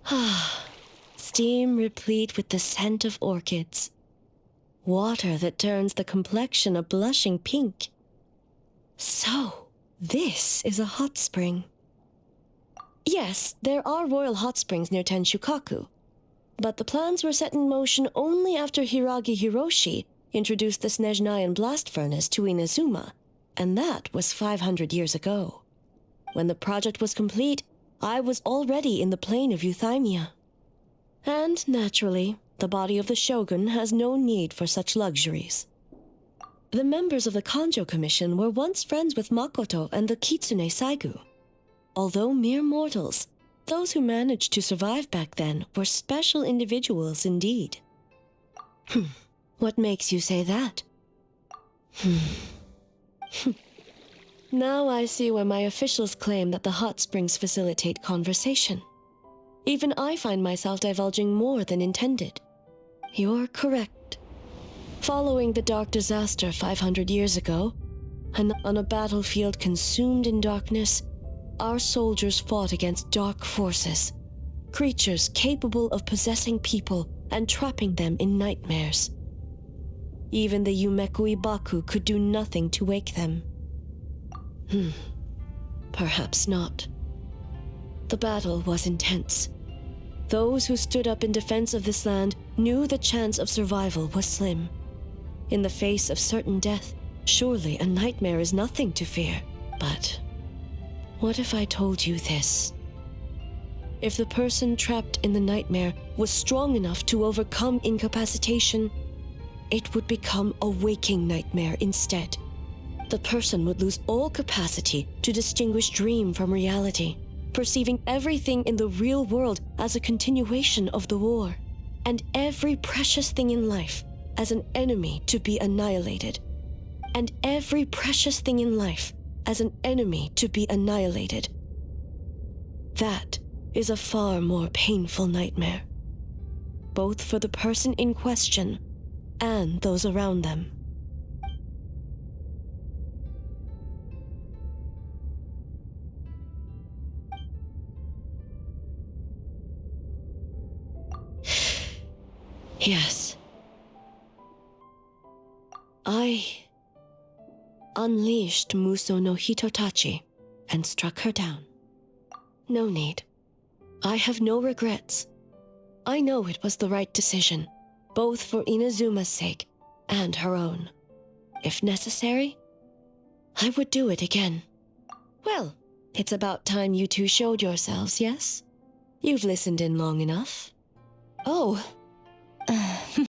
Ah, steam replete with the scent of orchids. Water that turns the complexion a blushing pink. So, this is a hot spring. Yes, there are royal hot springs near Tenshukaku, but the plans were set in motion only after Hiragi Hiroshi introduced the Snezhnayan blast furnace to Inazuma, and that was 500 years ago. When the project was complete, I was already in the plain of Euthymia. And, naturally, the body of the shogun has no need for such luxuries. The members of the Kanjo Commission were once friends with Makoto and the Kitsune Saigu. Although mere mortals, those who managed to survive back then were special individuals indeed. What makes you say that? Now I see why my officials claim that the hot springs facilitate conversation. Even I find myself divulging more than intended. You're correct. Following the dark disaster 500 years ago, and on a battlefield consumed in darkness, our soldiers fought against dark forces, creatures capable of possessing people and trapping them in nightmares. Even the Yumeku Ibaku could do nothing to wake them. Perhaps not. The battle was intense. Those who stood up in defense of this land knew the chance of survival was slim. In the face of certain death, surely a nightmare is nothing to fear. But what if I told you this? If the person trapped in the nightmare was strong enough to overcome incapacitation, it would become a waking nightmare instead. The person would lose all capacity to distinguish dream from reality, perceiving everything in the real world as a continuation of the war, and every precious thing in life as an enemy to be annihilated, and every precious thing in life as an enemy to be annihilated. That is a far more painful nightmare, both for the person in question and those around them. Yes. I unleashed Muso no Hitotachi and struck her down. No need. I have no regrets. I know it was the right decision, both for Inazuma's sake and her own. If necessary, I would do it again. Well, it's about time you two showed yourselves, yes? You've listened in long enough. Oh,